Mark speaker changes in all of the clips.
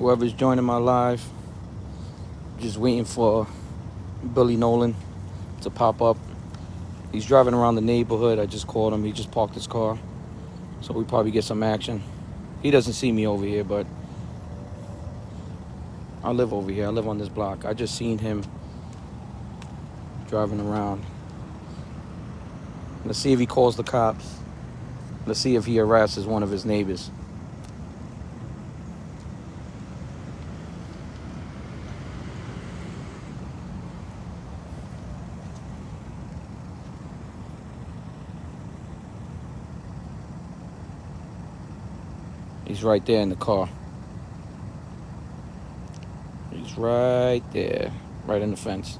Speaker 1: whoever's joining my live. Just waiting for Billy Nolan to pop up. He's driving around the neighborhood. I just called him. He just parked his car. So we probably get some action. He doesn't see me over here, but I live over here. I live on this block. I just seen him driving around. Let's see if he calls the cops. Let's see if he harasses one of his neighbors. He's right there in the car. He's right there, right in the fence.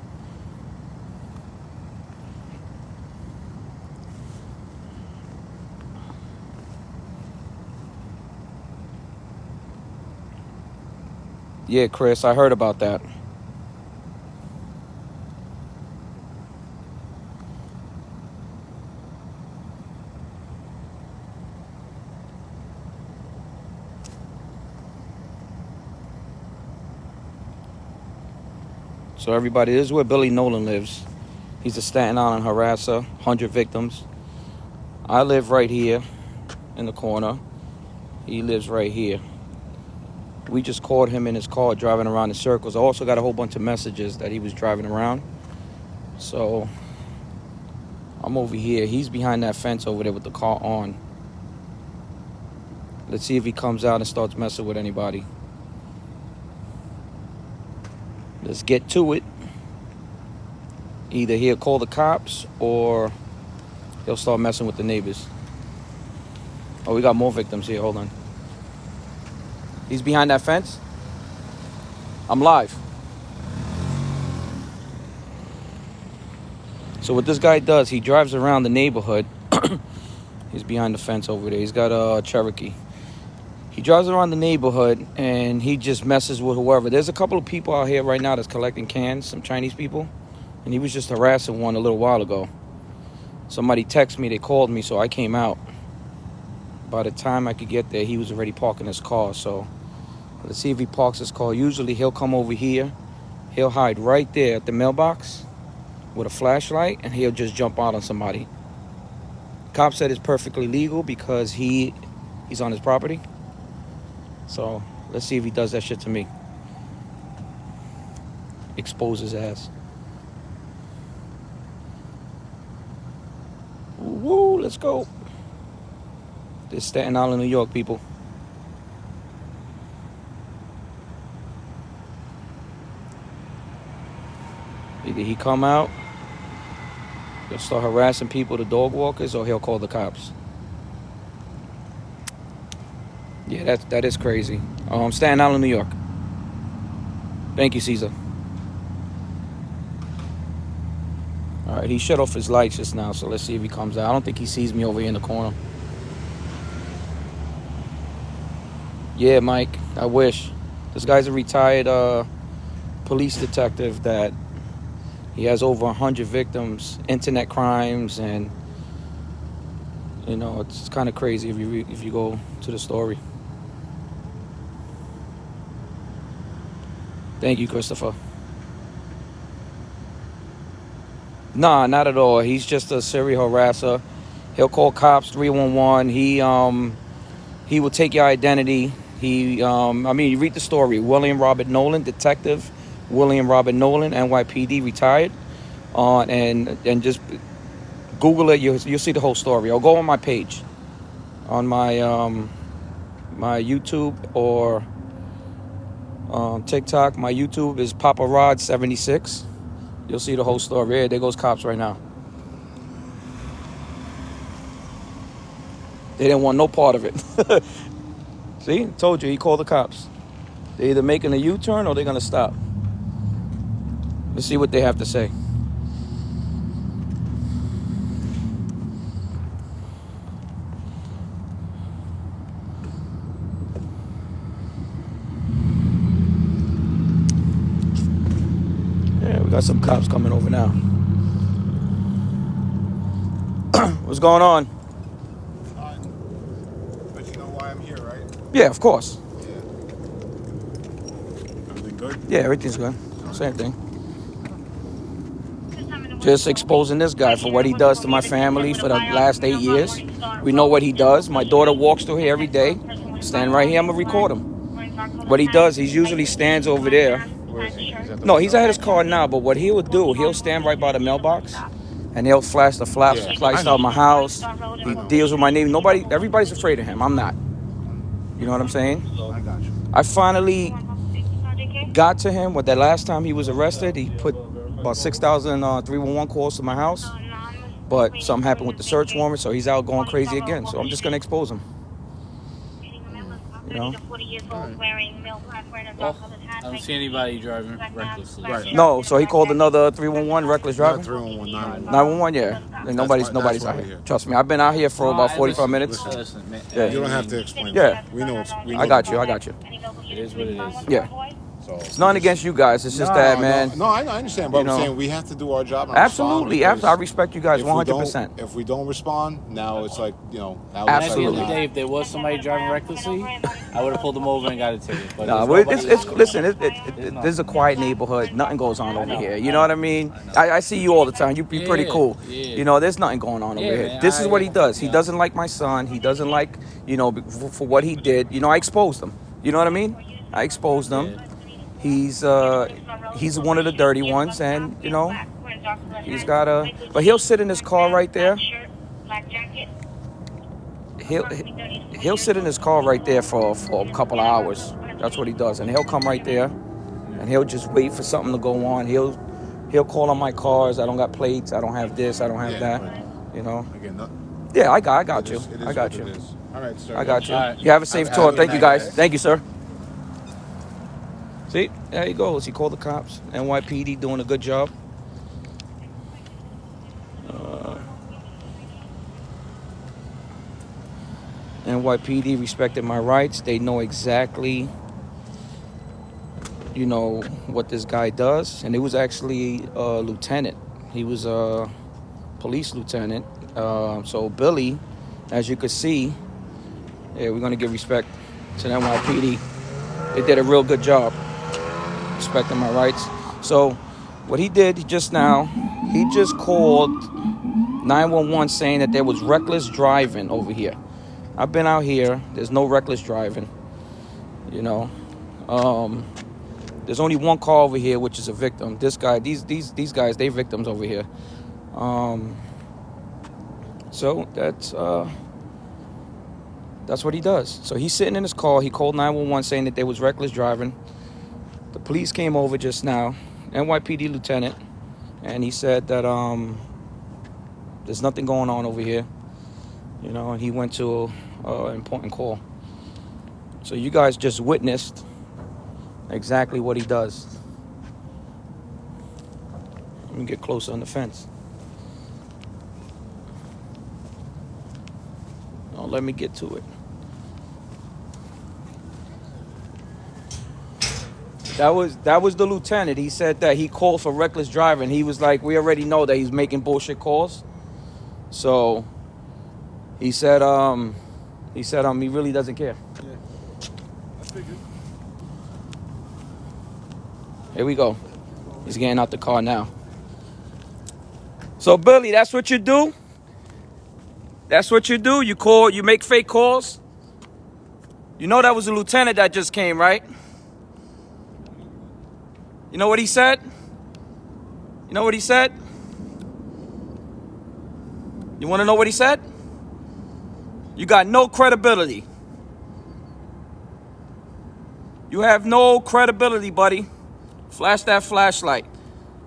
Speaker 1: Yeah, Chris, I heard about that. So everybody, this is where Billy Nolan lives. He's a Staten Island harasser, 100 victims. I live right here in the corner. He lives right here. We just caught him in his car driving around in circles. I also got a whole bunch of messages that he was driving around. So I'm over here. He's behind that fence over there with the car on. Let's see if he comes out and starts messing with anybody. Let's get to it. Either he'll call the cops or he'll start messing with the neighbors. Oh, we got more victims here. Hold on. He's behind that fence. I'm live. So what this guy does, he drives around the neighborhood. He's behind the fence over there. He's got a Cherokee. He drives around the neighborhood and he just messes with whoever. There's a couple of people out here right now that's collecting cans, some Chinese people. And he was just harassing one a little while ago. Somebody texted me, they called me, so I came out. By the time I could get there, he was already parking his car. So let's see if he parks his car. Usually he'll come over here. He'll hide right there at the mailbox with a flashlight and he'll just jump out on somebody. Cop said it's perfectly legal because he's on his property. So let's see if he does that shit to me. Expose his ass. Woo, let's go. This is Staten Island, New York, people. Either he come out, he'll start harassing people, the dog walkers, or he'll call the cops. Yeah, that is crazy. Staten Island, New York. Thank you, Caesar. All right, he shut off his lights just now, so let's see if he comes out. I don't think he sees me over here in the corner. Yeah, Mike, I wish. This guy's a retired police detective that he has over 100 victims, internet crimes, and you know, it's kind of crazy if you go to the story. Thank you, Christopher. Nah, not at all. He's just a serial harasser. He'll call cops, 311. He will take your identity. You read the story. William Robert Nolan, detective. William Robert Nolan, NYPD, retired. And just Google it. You'll see the whole story. Or go on my page, on my my YouTube or TikTok. My YouTube is Papa Rod 76. You'll see the whole story. Yeah, there goes cops right now. They didn't want no part of it. See, told you, he called the cops. They're either making a U-turn or they're gonna stop. Let's see what they have to say. Yeah, we got some cops coming over now. What's going on?
Speaker 2: But you know why I'm here, right?
Speaker 1: Yeah, of course.
Speaker 2: Yeah. good?
Speaker 1: Yeah, everything's good. Same thing. Just exposing this guy for what he does to my family for the last 8 years. We know what he does. My daughter walks through here every day. Stand right here. I'm going to record him. What he does, he usually stands over there.
Speaker 2: Where is he? He's at the
Speaker 1: No, he's
Speaker 2: window?
Speaker 1: at his car now, but what he will do, he'll stand right by the mailbox and he'll flash the lights out my house. He deals with my name. Everybody's afraid of him. I'm not. You know what I'm saying?
Speaker 2: I got you.
Speaker 1: I finally got to him. But the last time he was arrested, he put about 6,000 311 calls to my house. But something happened with the search warrant, so he's out going crazy again. So I'm just going to expose him. You know?
Speaker 3: Well, I don't see anybody driving recklessly.
Speaker 2: Right.
Speaker 1: No, so he called another 311 reckless
Speaker 2: Not
Speaker 1: driving.
Speaker 2: 311, 911.
Speaker 1: 911, yeah. And nobody's
Speaker 2: that's
Speaker 1: out
Speaker 2: why
Speaker 1: here.
Speaker 2: we're here.
Speaker 1: Trust me, I've been out here for about 45 minutes.
Speaker 3: Listen, man,
Speaker 1: Yeah.
Speaker 2: You don't have to explain.
Speaker 1: Yeah.
Speaker 2: That. We know it's. We know
Speaker 1: I got
Speaker 2: the
Speaker 1: you.
Speaker 2: job.
Speaker 3: It is what it is.
Speaker 1: Yeah.
Speaker 2: So
Speaker 1: It's nothing against you guys. It's just that, man.
Speaker 2: No, I understand, but
Speaker 1: You know.
Speaker 2: I'm saying we have to do our job. And
Speaker 1: Absolutely.
Speaker 2: respond
Speaker 1: I respect you guys
Speaker 2: because
Speaker 1: 100%.
Speaker 2: If we don't respond, now it's like now
Speaker 3: And at the end of
Speaker 1: Absolutely.
Speaker 3: the day, if there was somebody driving recklessly, I would have pulled them over and got a ticket. But
Speaker 1: Nah,
Speaker 3: there's
Speaker 1: well,
Speaker 3: nobody-
Speaker 1: listen, this is a quiet neighborhood. Nothing goes on over here. You know what I mean? I see you all the time. You be pretty cool.
Speaker 3: Yeah.
Speaker 1: You know, there's nothing going on over here.
Speaker 3: Man,
Speaker 1: This is what he does. He doesn't like my son. He doesn't like, for what he did. You know, I exposed him. You know what I mean? I exposed him. He's one of the dirty ones, and he's got but he'll sit in his car right there. He'll sit in his car right there for a couple of hours. That's what he does, and he'll come right there, and he'll just wait for something to go on. He'll call on my cars. I don't got plates. I don't have this. I don't have that.
Speaker 2: right. Again,
Speaker 1: Yeah, I got you.
Speaker 2: It is
Speaker 1: I got
Speaker 2: what
Speaker 1: you.
Speaker 2: it is. All right, sir.
Speaker 1: I got you.
Speaker 3: All right.
Speaker 1: You have a safe
Speaker 2: Have a
Speaker 1: tour.
Speaker 2: good
Speaker 1: Thank you,
Speaker 2: night,
Speaker 1: guys.
Speaker 2: guys.
Speaker 1: Thank you, sir. See, there he goes. He called the cops. NYPD doing a good job. NYPD respected my rights. They know exactly, what this guy does. And it was actually a lieutenant. He was a police lieutenant. So Billy, as you could see, yeah, we're going to give respect to the NYPD. They did a real good job respecting my rights. So what he did just now, he just called 911 saying that there was reckless driving over here. I've been out here. There's no reckless driving. There's only one car over here, which is a victim. This guy, these guys, they victims over here. So that's what he does. So he's sitting in his car. He called 911 saying that there was reckless driving. The police came over just now, NYPD lieutenant, and he said that there's nothing going on over here. And he went to an important call. So you guys just witnessed exactly what he does. Let me get closer on the fence. Oh, let me get to it. That was the lieutenant. He said that he called for reckless driving. He was like, we already know that he's making bullshit calls. So he said he really doesn't care.
Speaker 2: Yeah. I figured.
Speaker 1: Here we go. He's getting out the car now. So Billy, that's what you do? That's what you do? You make fake calls? You know that was a lieutenant that just came, right? You know what he said? You know what he said? You want to know what he said? You got no credibility. You have no credibility, buddy. Flash that flashlight.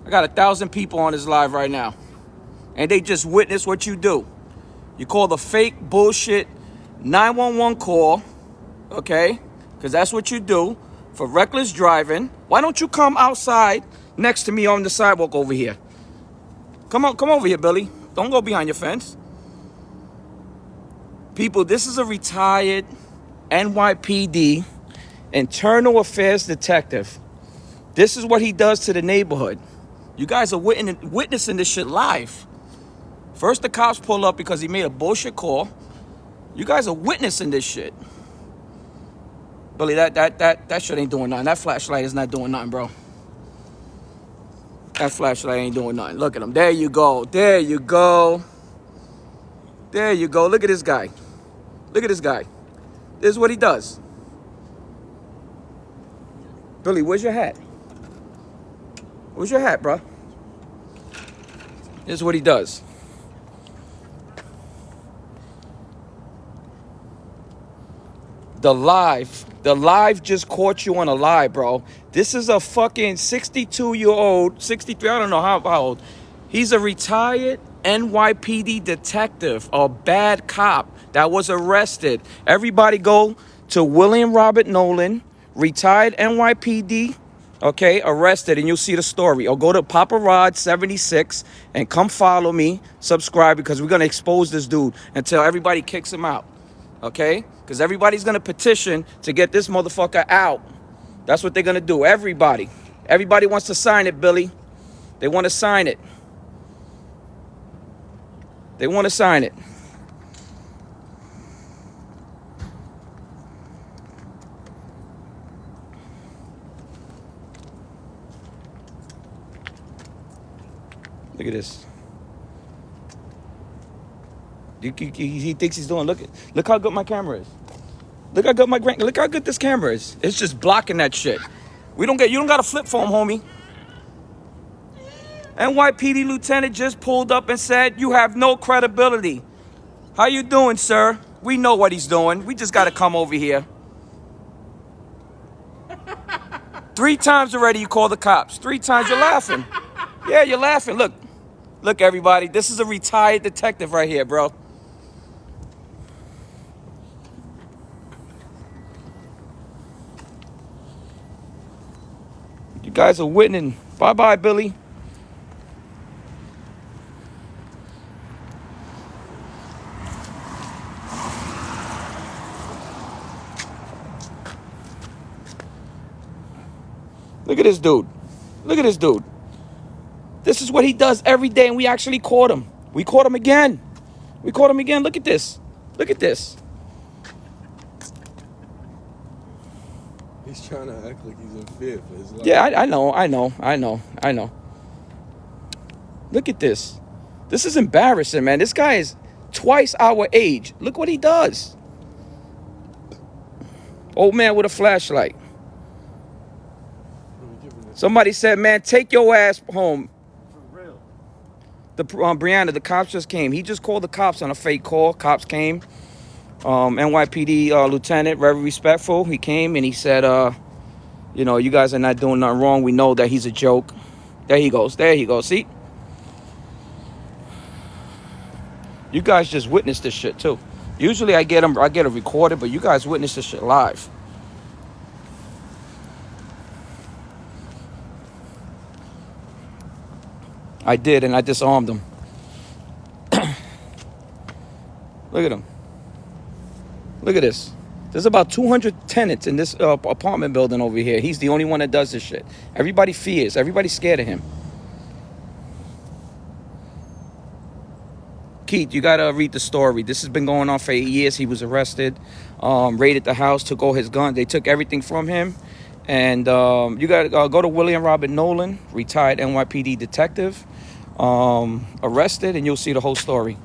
Speaker 1: I got 1,000 people on this live right now. And they just witnessed what you do. You call the fake bullshit 911 call, okay? Because that's what you do for reckless driving. Why don't you come outside next to me on the sidewalk over here? Come over here, Billy. Don't go behind your fence. People, this is a retired NYPD internal affairs detective. This is what he does to the neighborhood. You guys are witnessing this shit live. First, the cops pull up because he made a bullshit call. You guys are witnessing this shit. Billy, that shit ain't doing nothing. That flashlight is not doing nothing, bro. That flashlight ain't doing nothing. Look at him. There you go. There you go. There you go. Look at this guy. Look at this guy. This is what he does. Billy, where's your hat? Where's your hat, bro? This is what he does. The live just caught you on a lie, bro. This is a fucking 62-year-old, 63, I don't know how old. He's a retired NYPD detective, a bad cop that was arrested. Everybody go to William Robert Nolan, retired NYPD, okay, arrested, and you'll see the story. Or go to Papa Rod 76 and come follow me, subscribe, because we're going to expose this dude until everybody kicks him out. Okay? Because everybody's going to petition to get this motherfucker out. That's what they're going to do. Everybody. Everybody wants to sign it, Billy. They want to sign it. They want to sign it. Look at this. He thinks he's doing. Look how good my camera is. Look how good this camera is. It's just blocking that shit. You don't got a flip phone, homie. NYPD lieutenant just pulled up and said, "You have no credibility." How you doing, sir? We know what he's doing. We just got to come over here. 3 times already you call the cops. 3 times you're laughing. Yeah, you're laughing. Look, everybody. This is a retired detective right here, bro. You guys are winning. Bye-bye, Billy. Look at this dude. Look at this dude. This is what he does every day, and we actually caught him. We caught him again. We caught him again. Look at this. Look at this.
Speaker 4: He's trying to act like he's in fear for his life.
Speaker 1: Yeah, I know. Look at this. This is embarrassing, man. This guy is twice our age. Look what he does. Old man with a flashlight. Somebody said, man, take your ass home.
Speaker 4: For real.
Speaker 1: Brianna, the cops just came. He just called the cops on a fake call. Cops came. NYPD lieutenant, very respectful. He came and he said, you guys are not doing nothing wrong. We know that he's a joke. There he goes. There he goes. See? You guys just witnessed this shit too. Usually I get it recorded, but you guys witnessed this shit live. I did, and I disarmed him. Look at him. Look at this. There's about 200 tenants in this apartment building over here. He's the only one that does this shit. Everybody fears. Everybody's scared of him. Keith, you gotta read the story. This has been going on for 8 years. He was arrested, raided the house, took all his guns. They took everything from him. And you gotta go to William Robert Nolan, retired NYPD detective, arrested, and you'll see the whole story.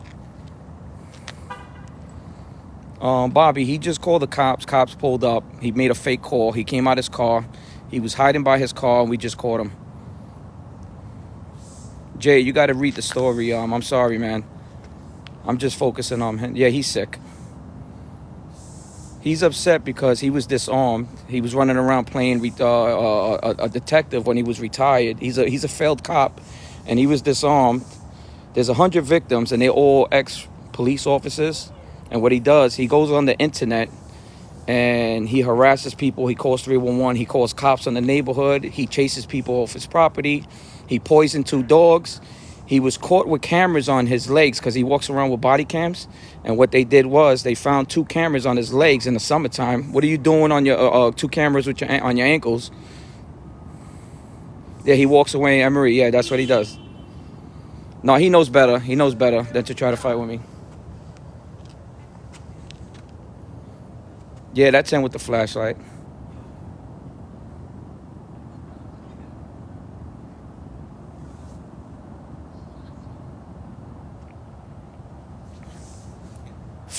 Speaker 1: Bobby, he just called the cops. Cops pulled up. He made a fake call. He came out his car. He was hiding by his car, and we just caught him. Jay, you got to read the story. I'm sorry, man. I'm just focusing on him. Yeah, he's sick. He's upset because he was disarmed. He was running around playing a detective when he was retired. He's a failed cop, and he was disarmed. There's 100 victims, and they're all ex-police officers. And what he does, he goes on the internet and he harasses people. He calls 311. He calls cops on the neighborhood. He chases people off his property. He poisoned 2 dogs. He was caught with cameras on his legs because he walks around with body cams. And what they did was they found 2 cameras on his legs in the summertime. What are you doing on your 2 cameras with on your ankles? Yeah, he walks away, Emery. Yeah, that's what he does. No, he knows better. He knows better than to try to fight with me. Yeah, that's him with the flashlight.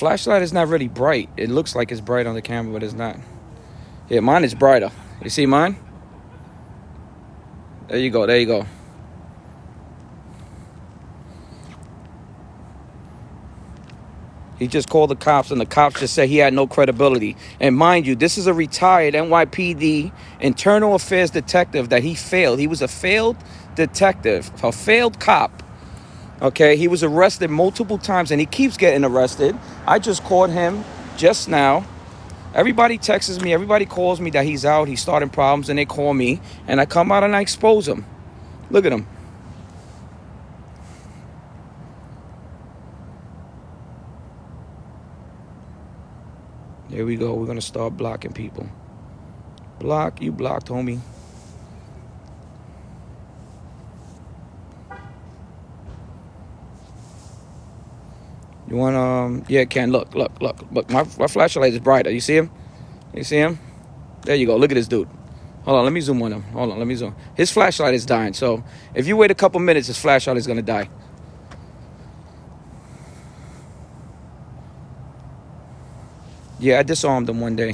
Speaker 1: flashlight is not really bright. It looks like it's bright on the camera, but it's not. Yeah, mine is brighter. You see mine? There you go. There you go. He just called the cops, and the cops just said he had no credibility. And mind you, this is a retired NYPD internal affairs detective that he failed. He was a failed detective, a failed cop. Okay, he was arrested multiple times, and he keeps getting arrested. I just caught him just now. Everybody texts me. Everybody calls me that he's out. He's starting problems, and they call me, and I come out and I expose him. Look at him. There we go. We're going to start blocking people. Block. You blocked, homie. You want, yeah, Ken, look. My flashlight is brighter. You see him? You see him? There you go. Look at this dude. Hold on. Let me zoom on him. Hold on. Let me zoom. His flashlight is dying. So if you wait a couple minutes, his flashlight is going to die. Yeah, I disarmed him one day.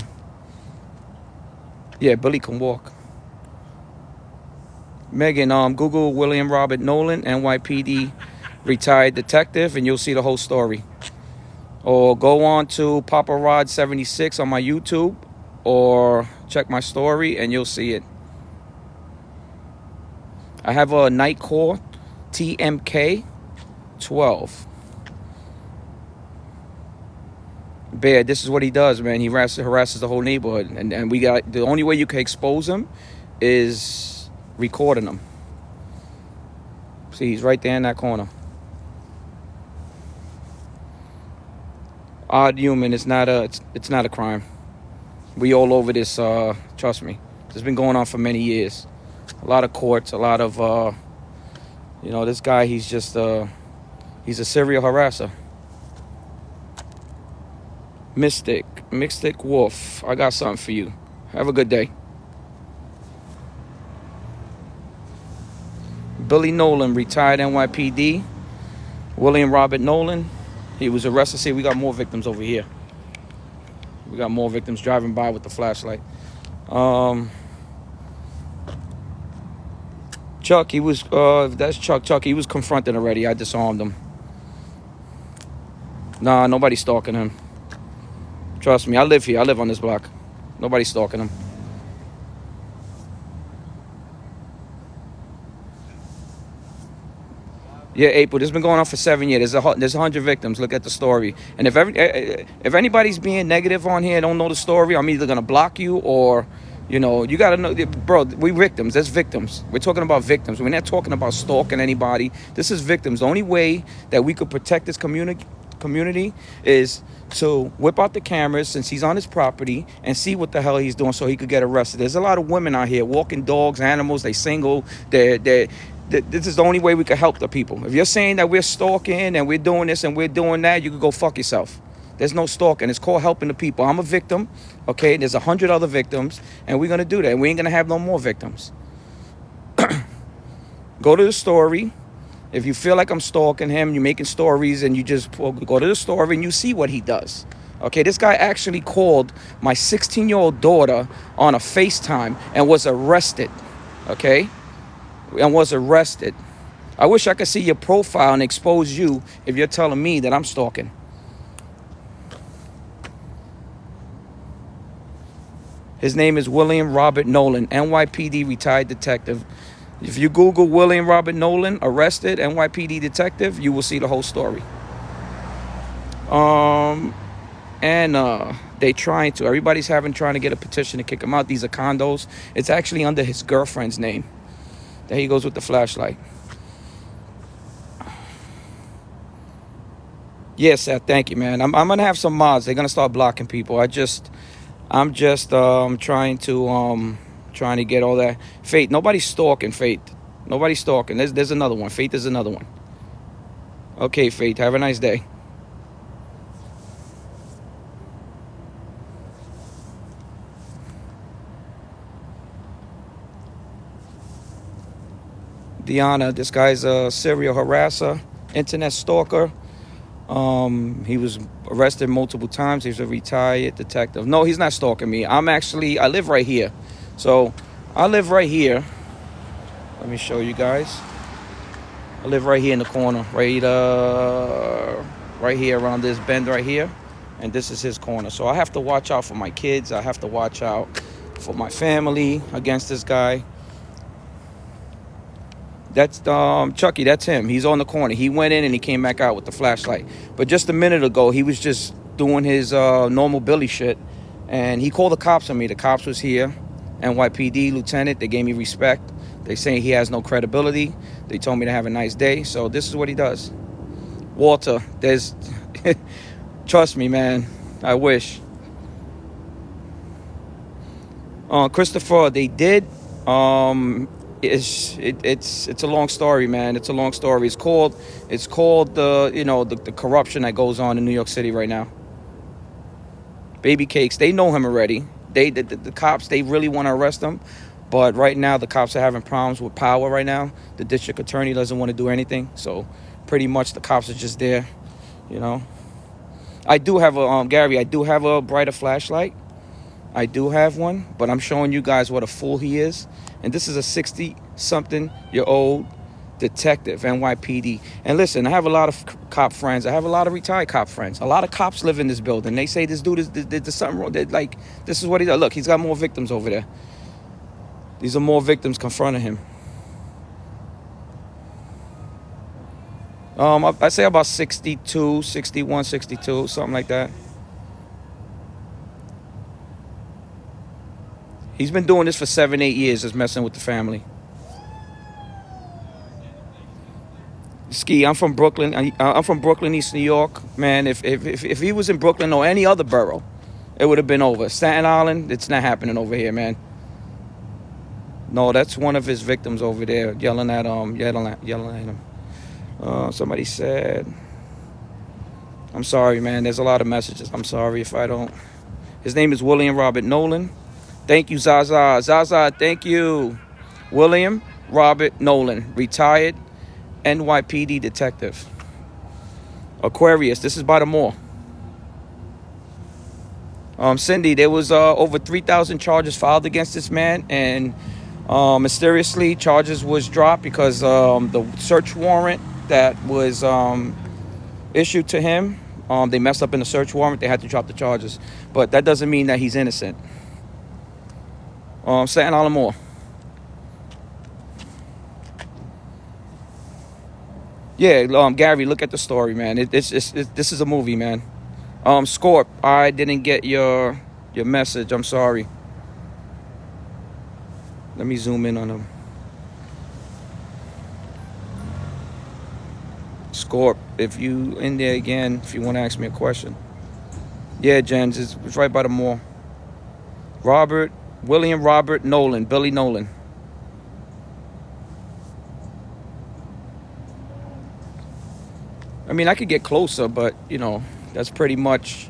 Speaker 1: Yeah, Billy can walk. Megan, Google William Robert Nolan, NYPD retired detective, and you'll see the whole story. Or go on to Papa Rod 76 on my YouTube, or check my story, and you'll see it. I have a night call, TMK 12. Bear, this is what he does, man. He harasses the whole neighborhood, and we got the only way you can expose him is recording him. See, he's right there in that corner. Odd human. It's not a crime. We all over this. Trust me, it's been going on for many years. A lot of courts, a lot of this guy. He's just he's a serial harasser. Mystic Wolf, I got something for you. Have a good day. Billy Nolan, retired NYPD. William Robert Nolan, he was arrested. See, we got more victims over here. We got more victims driving by with the flashlight. Chuck, he was, that's Chuck. Chuck, he was confronted already. I disarmed him. Nah, nobody's stalking him. Trust me, I live here. I live on this block. Nobody's stalking him. Yeah, April. This has been going on for 7 years. There's 100 victims. Look at the story. And if anybody's being negative on here, don't know the story, I'm either gonna block you or, you gotta know, bro. We victims. There's victims. We're talking about victims. We're not talking about stalking anybody. This is victims. The only way that we could protect this community is to whip out the cameras since he's on his property and see what the hell he's doing so he could get arrested. There's a lot of women out here walking dogs, animals. They single. This is the only way we can help the people. If you're saying that we're stalking and we're doing this and we're doing that, you could go fuck yourself. There's no stalking. It's called helping the people. I'm a victim. Okay, there's 100 other victims, and we're gonna do that. And we ain't gonna have no more victims. Go to the story. If you feel like I'm stalking him, you're making stories, and you just go to the story and you see what he does. Okay, this guy actually called my 16-year-old daughter on a FaceTime and was arrested. Okay, and was arrested. I wish I could see your profile and expose you if you're telling me that I'm stalking. His name is William Robert Nolan, NYPD retired detective. If you Google William Robert Nolan, arrested, NYPD detective, you will see the whole story. Everybody's trying to get a petition to kick him out. These are condos. It's actually under his girlfriend's name. There he goes with the flashlight. Yes, Seth, thank you, man. I'm gonna have some mods. They're gonna start blocking people. I'm just trying to get all that. Faith, nobody's stalking, Faith. Nobody's stalking. There's another one. Faith is another one. Okay, Faith, have a nice day. Deanna, this guy's a serial harasser, internet stalker. He was arrested multiple times. He's a retired detective. No, he's not stalking me. I live right here. So I live right here. Let me show you guys. I live right here in the corner, right here around this bend right here. And this is his corner. So I have to watch out for my kids. I have to watch out for my family against this guy. That's Chucky. That's him. He's on the corner. He went in and he came back out with the flashlight. But just a minute ago, he was just doing his normal Billy shit, and he called the cops on me. The cops was here, NYPD lieutenant. They gave me respect. They saying he has no credibility. They told me to have a nice day. So this is what he does. Walter, there's, trust me, man. I wish. Christopher, they did. It's a long story, man. It's a long story. It's called the corruption that goes on in New York City right now. Baby Cakes, they know him already. The cops, they really want to arrest him, but right now the cops are having problems with power right now. The district attorney doesn't want to do anything, so pretty much the cops are just there, you know. I do have a Gary. I do have a brighter flashlight. I do have one, but I'm showing you guys what a fool he is. And this is a 60-something-year-old detective, NYPD. And listen, I have a lot of cop friends. I have a lot of retired cop friends. A lot of cops live in this building. They say this dude there's something wrong. Like, this is what he does. Look, he's got more victims over there. These are more victims confronting him. I say about 62, 61, 62, something like that. He's been doing this for 7, 8 years, just messing with the family. Ski, I'm from Brooklyn. I'm from Brooklyn, East New York. Man, if he was in Brooklyn or any other borough, it would have been over. Staten Island, it's not happening over here, man. No, that's one of his victims over there, yelling at him. Somebody said, I'm sorry, man. There's a lot of messages. I'm sorry if I don't. His name is William Robert Nolan. Thank you, Zaza. Zaza, thank you. William Robert Nolan, retired NYPD detective. Aquarius, this is by the mall. Cindy, there was over 3,000 charges filed against this man, and mysteriously charges was dropped because the search warrant that was issued to him, they messed up in the search warrant. They had to drop the charges, but that doesn't mean that he's innocent. Staten Island Mall. Yeah, Gary, look at the story, man. This is a movie, man. Scorp, I didn't get your message. I'm sorry. Let me zoom in on him. Scorp, if you in there again, if you want to ask me a question. Yeah, Jens, it's right by the mall. William Robert Nolan, Billy Nolan. I mean, I could get closer, but, that's pretty much,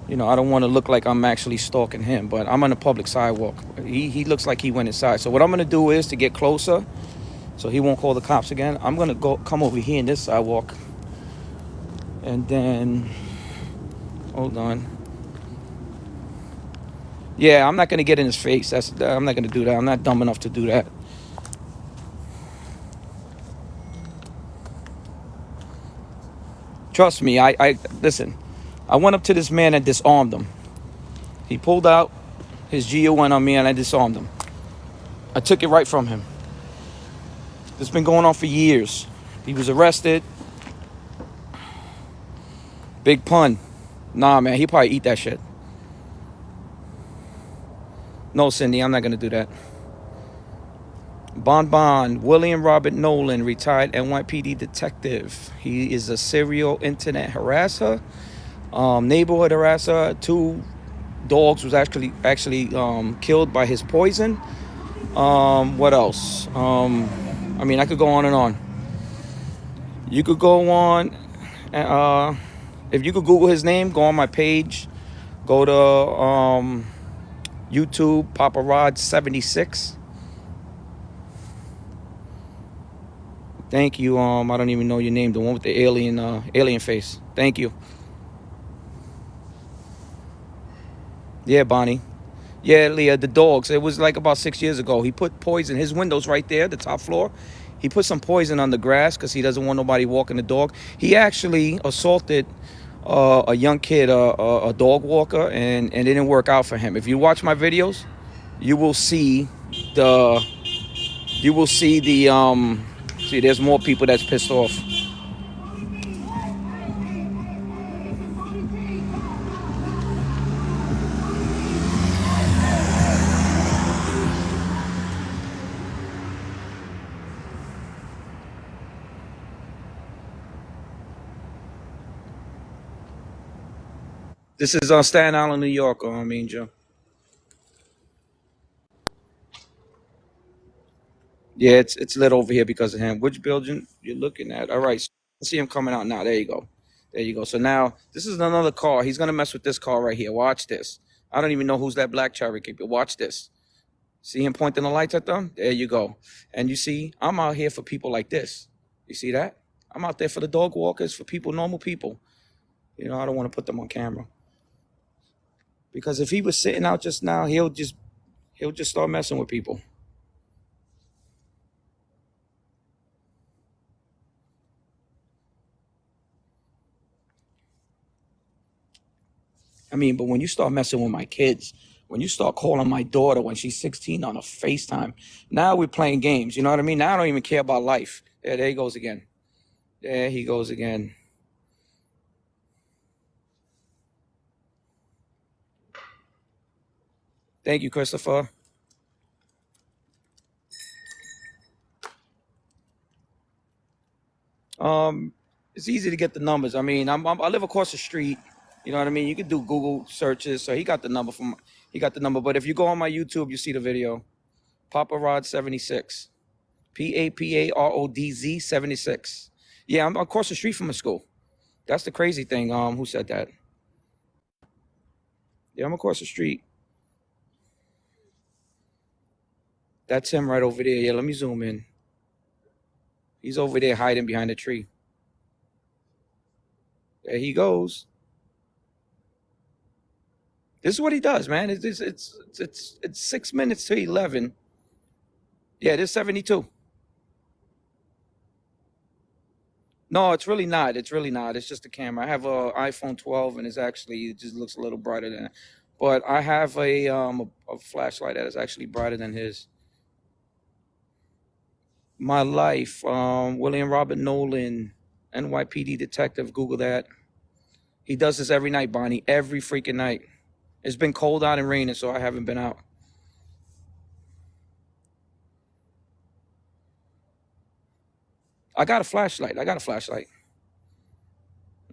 Speaker 1: I don't want to look like I'm actually stalking him, but I'm on a public sidewalk. He looks like he went inside. So what I'm going to do is to get closer so he won't call the cops again. I'm going to come over here in this sidewalk. And then, hold on. Yeah, I'm not going to get in his face. I'm not going to do that. I'm not dumb enough to do that. Trust me, listen. I went up to this man and disarmed him. He pulled out his GUN on me and I disarmed him. I took it right from him. This has been going on for years. He was arrested. Big pun. Nah, man, he probably eat that shit. No, Cindy, I'm not going to do that. Bon, William Robert Nolan, retired NYPD detective. He is a serial internet harasser, neighborhood harasser. 2 dogs was actually killed by his poison. What else? I mean, I could go on and on. You could go on. If you could Google his name, go on my page. Go to YouTube, Papa Rod 76. Thank you. I don't even know your name. The one with the alien face. Thank you. Yeah, Bonnie. Yeah, Leah, the dogs. It was like about 6 years ago. He put poison. His window's right there, the top floor. He put some poison on the grass because he doesn't want nobody walking the dog. He actually assaulted a young kid, a dog walker, and it didn't work out for him. If you watch my videos, you will see the see, there's more people that's pissed off. This is Staten Island, New York, Angel. Yeah, it's lit over here because of him. Which building you're looking at? All right, so I see him coming out now. There you go. There you go. So now this is another car. He's gonna mess with this car right here. Watch this. I don't even know who's that black Cherokee, but watch this. See him pointing the lights at them? There you go. And you see, I'm out here for people like this. You see that? I'm out there for the dog walkers, for people, normal people. You know, I don't want to put them on camera. Because if he was sitting out just now, he'll just start messing with people. I mean, but when you start messing with my kids, when you start calling my daughter when she's 16 on a FaceTime, now we're playing games. You know what I mean? Now I don't even care about life. Yeah, there he goes again. There he goes again. Thank you, Christopher. It's easy to get the numbers. I mean, I live across the street. You know what I mean? You can do Google searches. So he got the number from. He got the number. But if you go on my YouTube, you see the video. Papa Rod 76. PAPARODZ 76. Yeah, I'm across the street from a school. That's the crazy thing. Who said that? Yeah, I'm across the street. That's him right over there. Yeah, let me zoom in. He's over there hiding behind a tree. There he goes. This is what he does, man. It's 6 minutes to 11. Yeah, it is 72. No, it's really not. It's really not. It's just a camera. I have a iPhone 12, and it just looks a little brighter than it. But I have a flashlight that is actually brighter than his. My life, William Robert Nolan, NYPD detective. Google that. He does this every night, Bonnie. Every freaking night. It's been cold out and raining, so I haven't been out. I got a flashlight. I'm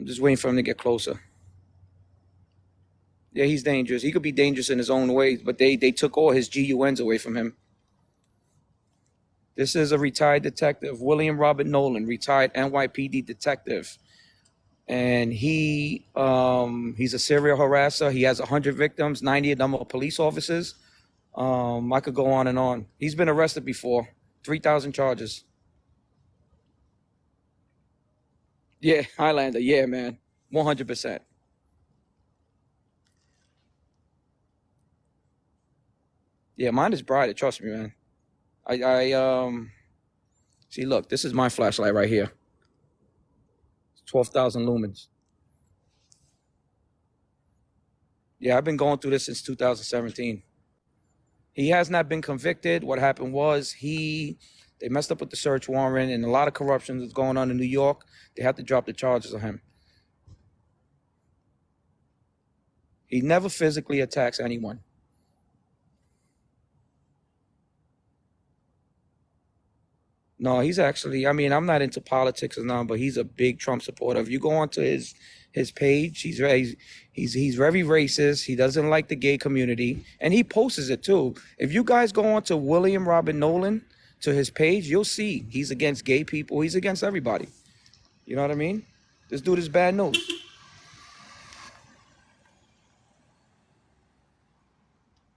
Speaker 1: just waiting for him to get closer. Yeah, he's dangerous. He could be dangerous in his own way, but they took all his GUNs away from him. This is a retired detective, William Robert Nolan, retired NYPD detective. And he's a serial harasser. He has 100 victims, 90 of them are police officers. I could go on and on. He's been arrested before, 3,000 charges. Yeah, Highlander. Yeah, man, 100%. Yeah, mine is brighter. Trust me, man. I see. Look, this is my flashlight right here. 12,000 lumens. Yeah, I've been going through this since 2017. He has not been convicted. What happened was they messed up with the search warrant, and a lot of corruption is going on in New York. They had to drop the charges on him. He never physically attacks anyone. No, he's actually, I mean, I'm not into politics or nothing, but he's a big Trump supporter. If you go onto his page, he's very racist. He doesn't like the gay community, and he posts it too. If you guys go on to William Robert Nolan, to his page, you'll see he's against gay people. He's against everybody. You know what I mean? This dude is bad news.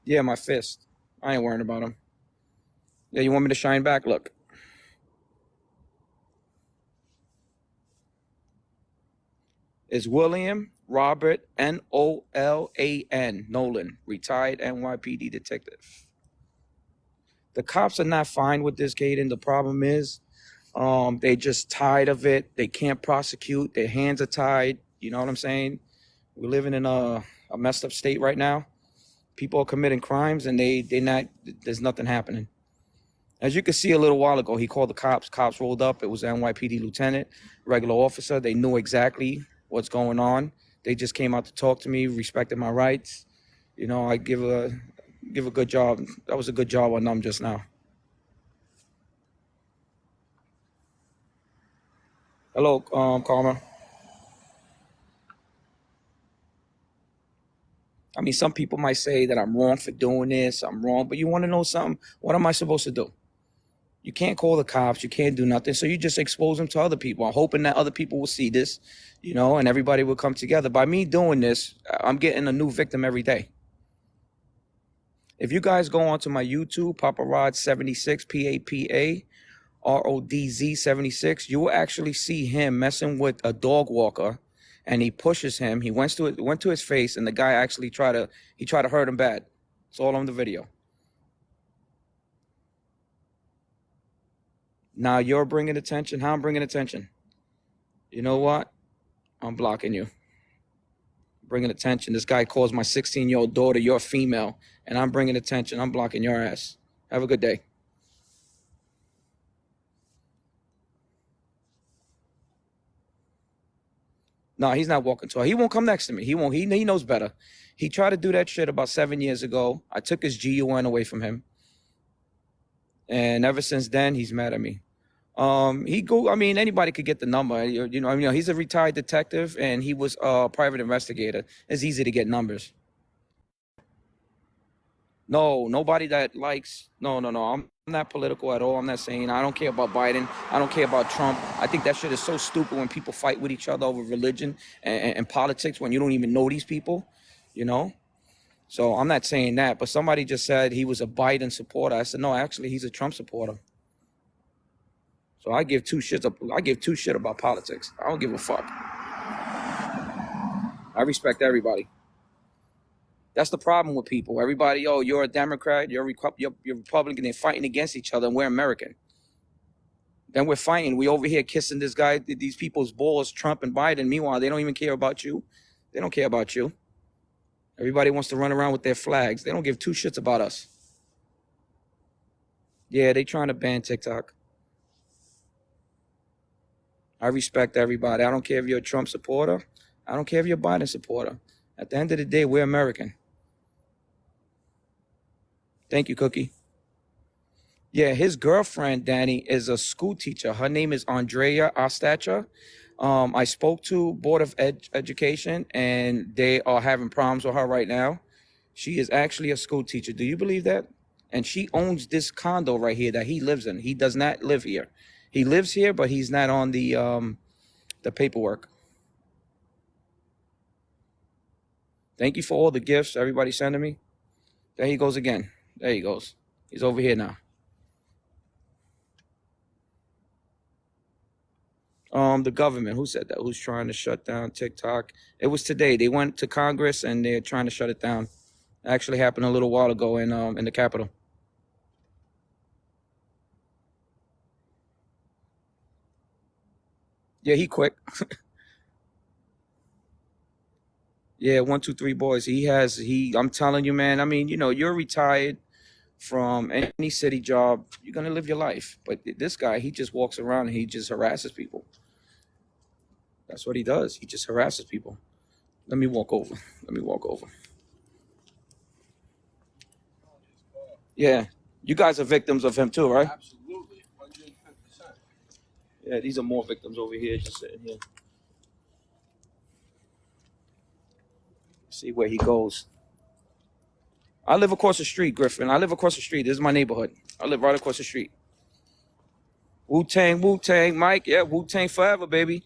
Speaker 1: Yeah, my fist. I ain't worrying about him. Yeah, you want me to shine back? Look. It's William Robert Nolan, Nolan, retired NYPD detective. The cops are not fine with this, Caden. The problem is they just tired of it. They can't prosecute. Their hands are tied. You know what I'm saying? We're living in a messed up state right now. People are committing crimes and there's nothing happening. As you can see a little while ago, he called the cops. Cops rolled up. It was an NYPD lieutenant, regular officer. They knew exactly what's going on. They just came out to talk to me, respected my rights. You know, I give a good job. That was a good job on them just now. Hello, Karma. I mean, some people might say that I'm wrong for doing this. I'm wrong, but you want to know something? What am I supposed to do? You can't call the cops. You can't do nothing. So you just expose them to other people. I'm hoping that other people will see this, you know, and everybody will come together. By me doing this, I'm getting a new victim every day. If you guys go onto my YouTube, Paparodz76, Paparodz 76, you will actually see him messing with a dog walker, and he pushes him. He went to his face, and the guy actually tried to hurt him bad. It's all on the video. Now you're bringing attention. How I'm bringing attention? You know what? I'm blocking you. Bringing attention. This guy calls my 16-year-old daughter, you're a female, and I'm bringing attention. I'm blocking your ass. Have a good day. No, he's not walking to her. He won't come next to me. He won't. He knows better. He tried to do that shit about 7 years ago. I took his GUN away from him. And ever since then, he's mad at me. I mean, anybody could get the number. You know, he's a retired detective and he was a private investigator. It's easy to get numbers. No, nobody that likes, no. I'm not political at all. I'm not saying, I don't care about Biden. I don't care about Trump. I think that shit is so stupid when people fight with each other over religion and politics when you don't even know these people, you know? So I'm not saying that, but somebody just said he was a Biden supporter. I said, no, actually, he's a Trump supporter. So I give two shit about politics. I don't give a fuck. I respect everybody. That's the problem with people. Everybody, oh, you're a Democrat, you're Republican. They're fighting against each other, and we're American. Then we're fighting. We over here kissing this guy, these people's balls, Trump and Biden. Meanwhile, they don't even care about you. They don't care about you. Everybody wants to run around with their flags. They don't give two shits about us. Yeah, they trying to ban TikTok. I respect everybody. I don't care if you're a Trump supporter. I don't care if you're a Biden supporter. At the end of the day, we're American. Thank you, Cookie. Yeah, his girlfriend, Danny, is a school teacher. Her name is Andrea Ostacha. I spoke to Board of Education, and they are having problems with her right now. She is actually a school teacher. Do you believe that? And she owns this condo right here that he lives in. He does not live here. He lives here, but he's not on the paperwork. Thank you for all the gifts everybody sending me. There he goes again. There he goes. He's over here now. The government. Who said that? Who's trying to shut down TikTok? It was today. They went to Congress and they're trying to shut it down. It actually happened a little while ago in the Capitol. Yeah, he quit. Yeah, 1, 2, 3 boys. I'm telling you, man. I mean, you know, you're retired from any city job. You're gonna live your life. But this guy, he just walks around and he just harasses people. That's what he does. He just harasses people. Let me walk over. Yeah, you guys are victims of him too, right?
Speaker 4: Absolutely, 110%.
Speaker 1: Yeah, these are more victims over here, just sitting here. See where he goes. I live across the street, Griffin. I live across the street. This is my neighborhood. I live right across the street. Wu-Tang, Mike. Yeah, Wu-Tang forever, baby.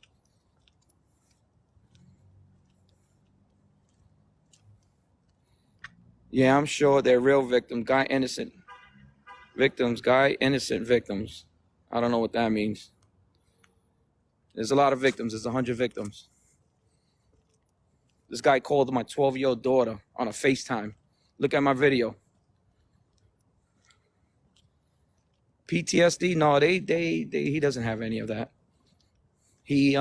Speaker 1: Yeah, I'm sure they're real victims. Guy innocent. Victims. Guy innocent victims. I don't know what that means. There's a lot of victims. There's 100 victims. This guy called my 12-year-old daughter on a FaceTime. Look at my video. PTSD? No, he doesn't have any of that. He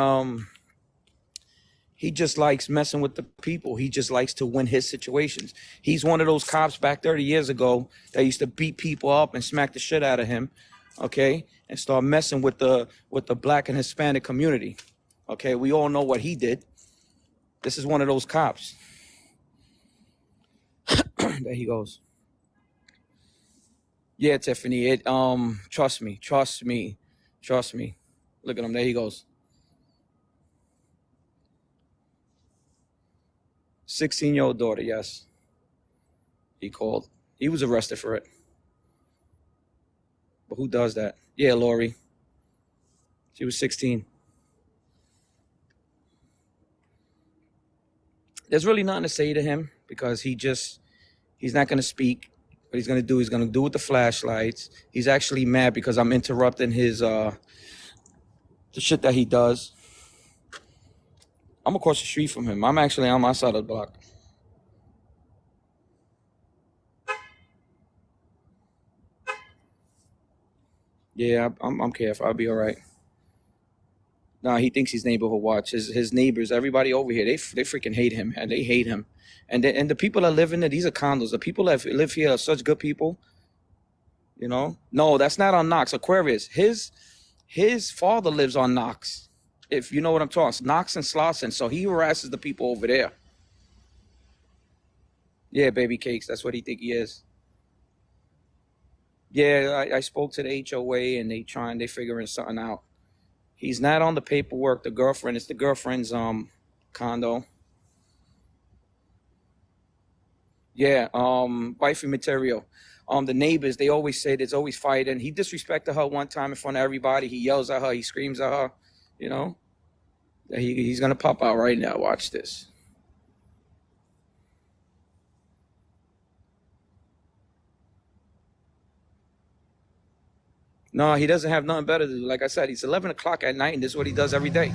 Speaker 1: just likes messing with the people. He just likes to win his situations. He's one of those cops back 30 years ago that used to beat people up and smack the shit out of him, okay, and start messing with the black and Hispanic community. Okay, we all know what he did. This is one of those cops. There he goes. Yeah, Tiffany. Trust me. Look at him. There he goes. 16-year-old daughter, yes. He called. He was arrested for it. But who does that? Yeah, Lori. She was 16. There's really nothing to say to him because he's not going to speak. What he's going to do with the flashlights. He's actually mad because I'm interrupting his, the shit that he does. I'm across the street from him. I'm actually on my side of the block. Yeah, I'm careful. I'll be all right. Nah, he thinks he's neighborhood watch. His neighbors, everybody over here, they freaking hate him, and they hate him. And the people that live in there, these are condos. The people that live here are such good people. You know? No, that's not on Knox. Aquarius. His father lives on Knox. If you know what I'm talking, Knox and Slauson. So he harasses the people over there. Yeah, baby cakes. That's what he think he is. Yeah, I spoke to the HOA and they figuring something out. He's not on the paperwork. It's the girlfriend's condo. Yeah, wifey material. The neighbors, they always say there's always fighting. He disrespected her one time in front of everybody. He yells at her. He screams at her. You know, he's gonna pop out right now. Watch this. No, he doesn't have nothing better to do. Like I said, it's 11 o'clock at night, and this is what he does every day.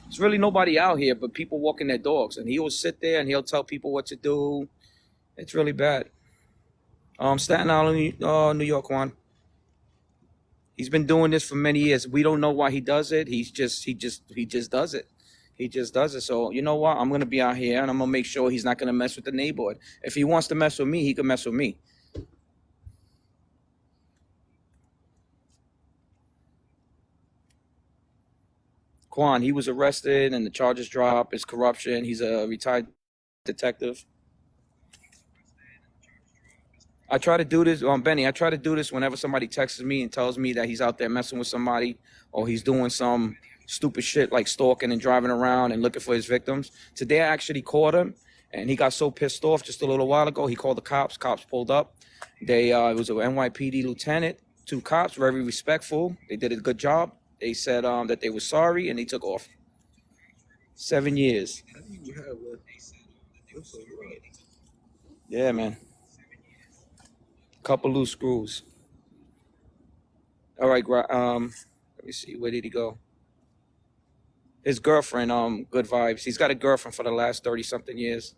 Speaker 1: There's really nobody out here but people walking their dogs, and he will sit there and he'll tell people what to do. It's really bad. Staten Island, New York one. He's been doing this for many years. We don't know why he does it. He just does it. He just does it. So you know what? I'm gonna be out here and I'm gonna make sure he's not gonna mess with the neighborhood. If he wants to mess with me, he can mess with me. Quan, he was arrested and the charges dropped. It's corruption. He's a retired detective. I try to do this, Benny. I try to do this whenever somebody texts me and tells me that he's out there messing with somebody or he's doing some stupid shit like stalking and driving around and looking for his victims. Today I actually caught him and he got so pissed off just a little while ago. He called the cops. Cops pulled up. It was an NYPD lieutenant, 2 cops, very respectful. They did a good job. They said that they were sorry and they took off. 7 years. Yeah, man. Couple loose screws. All right, let me see. Where did he go? His girlfriend, good vibes. He's got a girlfriend for the last 30-something years.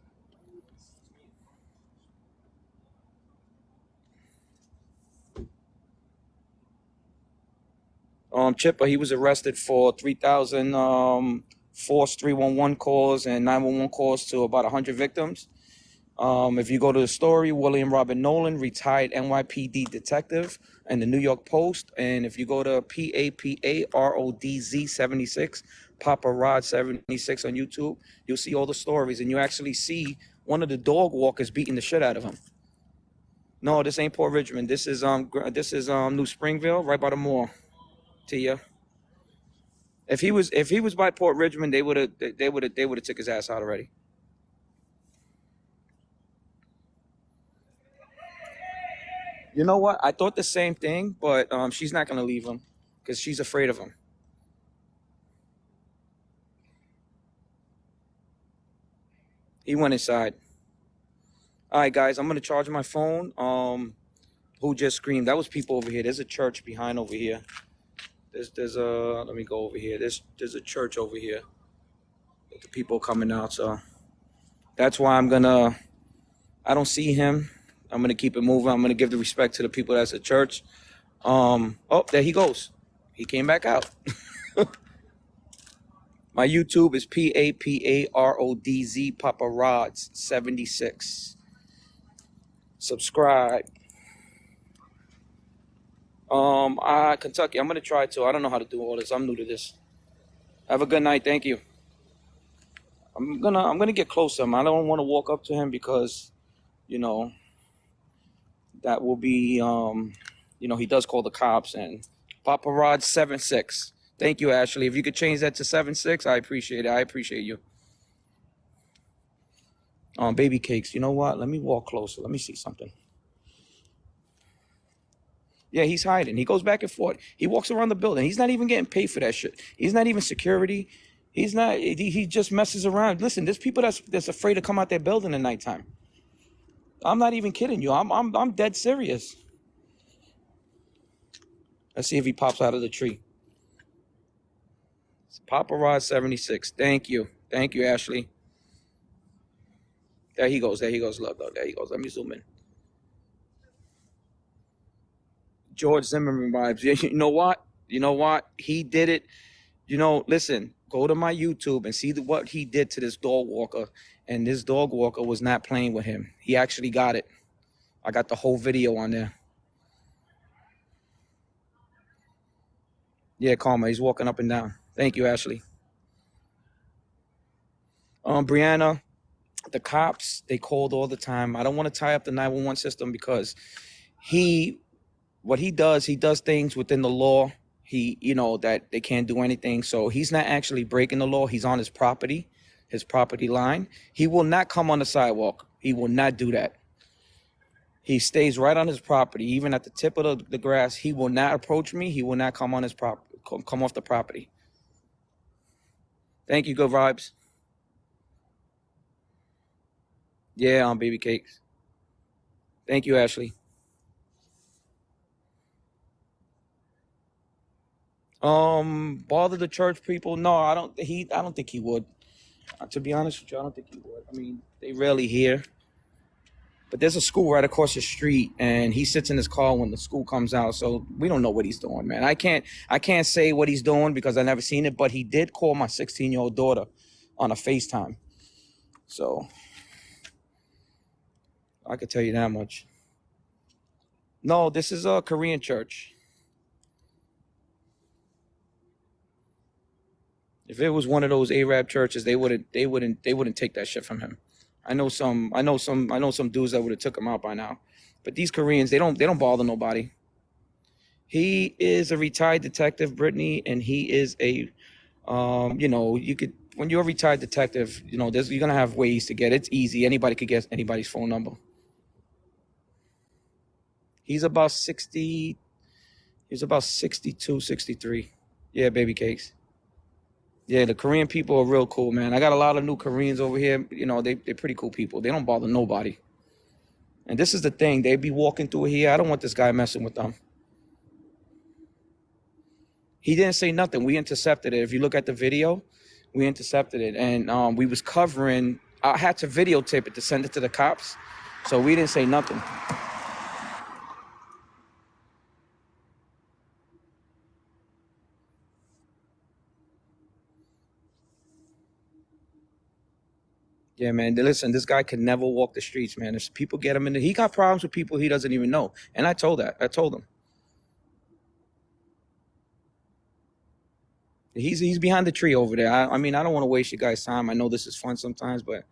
Speaker 1: Chipper, he was arrested for 3,000 forced 311 calls and 911 calls to about 100 victims. If you go to the story, William Robert Nolan, retired NYPD detective, and the New York Post. And if you go to PAPARODZ 76, Papa Rod 76 on YouTube, you'll see all the stories, and you actually see one of the dog walkers beating the shit out of him. No, this ain't Port Richmond. This is New Springville, right by the mall. Tia. If he was by Port Richmond, they would have took his ass out already. You know what? I thought the same thing, but she's not gonna leave him because she's afraid of him. He went inside. All right, guys, I'm gonna charge my phone. Who just screamed? That was people over here. There's a church behind over here. There's a let me go over here. There's a church over here. The people coming out, so that's why I don't see him. I'm gonna keep it moving. I'm gonna give the respect to the people that's at church. Oh, there he goes. He came back out. My YouTube is PAPARODZ Paparazz 76. Subscribe. Kentucky, I'm gonna try to. I don't know how to do all this. I'm new to this. Have a good night. Thank you. I'm gonna get close to him. I don't want to walk up to him because, you know, that will be he does call the cops. And Paparazzi 76. Thank you, Ashley. If you could change that to 76, I appreciate it. I appreciate you. Baby cakes. You know what? Let me walk closer. Let me see something. Yeah, he's hiding. He goes back and forth. He walks around the building. He's not even getting paid for that shit. He's not even security. He's not. He just messes around. Listen, there's people that's afraid to come out their building at nighttime. I'm not even kidding you. I'm dead serious. Let's see if he pops out of the tree. It's Paparazzi 76. Thank you. Thank you, Ashley. There he goes. There he goes. Look, there he goes. Let me zoom in. George Zimmerman vibes. You know what? You know what? He did it. You know, listen, go to my YouTube and see what he did to this dog walker. And this dog walker was not playing with him. He actually got it. I got the whole video on there. Yeah, Karma, he's walking up and down. Thank you, Ashley. Brianna, the cops, they called all the time. I don't want to tie up the 911 system because what he does things within the law. That they can't do anything. So he's not actually breaking the law. He's on his property line. He will not come on the sidewalk. He will not do that. He stays right on his property, even at the tip of the grass. He will not approach me. He will not come on his come off the property. Thank you, good vibes. Yeah, baby cakes. Thank you, Ashley. Bother the church people? No, I don't think he would. To be honest with you, I don't think he would. I mean, they rarely hear. But there's a school right across the street, and he sits in his car when the school comes out. So we don't know what he's doing, man. I can't say what he's doing because I've never seen it. But he did call my 16-year-old daughter on a FaceTime. So I could tell you that much. No, this is a Korean church. If it was one of those Arab churches, they wouldn't take that shit from him. I know some dudes that would have took him out by now. But these Koreans, they don't bother nobody. He is a retired detective, Brittany, and he is a when you're a retired detective, you're gonna have ways to get it. It's easy. Anybody could get anybody's phone number. He's about 60. He's about 62, 63. Yeah, baby cakes. Yeah, the Korean people are real cool, man. I got a lot of new Koreans over here. They're pretty cool people. They don't bother nobody. And this is the thing. They be walking through here. I don't want this guy messing with them. He didn't say nothing. We intercepted it. If you look at the video, we intercepted it. And we was covering. I had to videotape it to send it to the cops. So we didn't say nothing. Yeah, man. Listen, this guy can never walk the streets, man. If people get him he got problems with people he doesn't even know. And I told him. He's behind the tree over there. I mean, I don't want to waste your guys' time. I know this is fun sometimes, but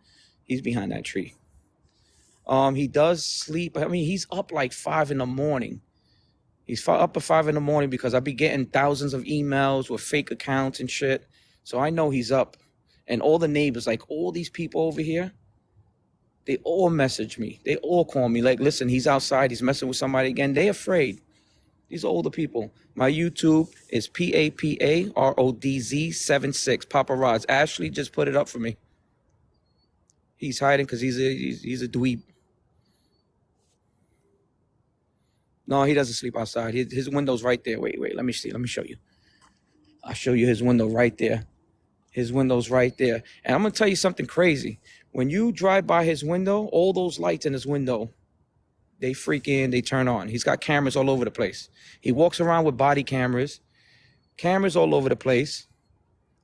Speaker 1: he's behind that tree. He does sleep. I mean, he's up like 5 a.m. He's up at 5 a.m. because I be getting thousands of emails with fake accounts and shit. So I know he's up. And all the neighbors, like all these people over here, they all message me. They all call me like, listen, he's outside. He's messing with somebody again. They afraid. These are older people. My YouTube is PAPARODZ 76. Paparazzi. Ashley just put it up for me. He's hiding because he's a dweeb. No, he doesn't sleep outside. His window's right there. Wait. Let me see. Let me show you. I'll show you his window right there. His window's right there. And I'm going to tell you something crazy. When you drive by his window, all those lights in his window, they they turn on. He's got cameras all over the place. He walks around with body cameras all over the place.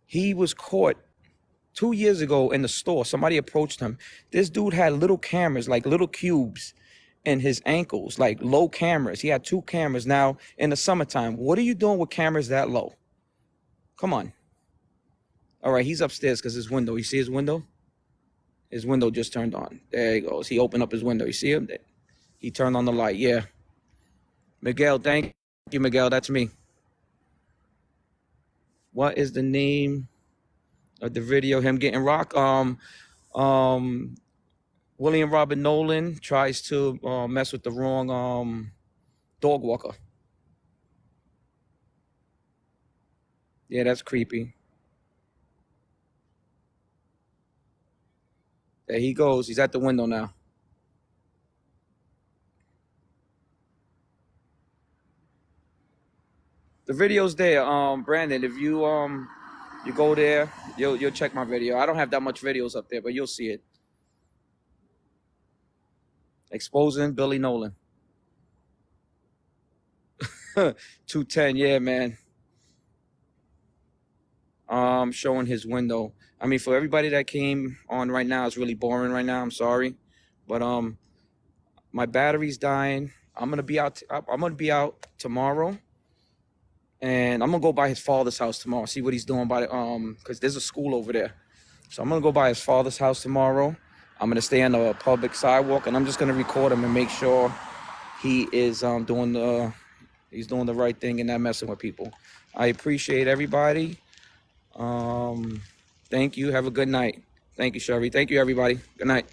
Speaker 1: He was caught 2 years ago in the store. Somebody approached him. This dude had little cameras, like little cubes in his ankles, like low cameras. He had 2 cameras. Now, in the summertime, what are you doing with cameras that low? Come on. All right, he's upstairs because his window. You see his window? His window just turned on. There he goes. He opened up his window. You see him? He turned on the light. Yeah. Miguel, thank you, Miguel. That's me. What is the name of the video? Him getting rocked? William Robert Nolan tries to mess with the wrong dog walker. Yeah, that's creepy. There he goes. He's at the window now. The video's there. Brandon, if you go there, you'll check my video. I don't have that much videos up there, but you'll see it. Exposing Billy Nolan. 210, yeah, man. Showing his window. I mean, for everybody that came on right now, it's really boring right now. I'm sorry, but my battery's dying. I'm gonna be out tomorrow, and I'm gonna go by his father's house tomorrow. See what he's doing by the because there's a school over there. So I'm gonna go by his father's house tomorrow. I'm gonna stay on the public sidewalk, and I'm just gonna record him and make sure he is doing the right thing and not messing with people. I appreciate everybody. Thank you. Have a good night. Thank you, Sherry. Thank you, everybody. Good night.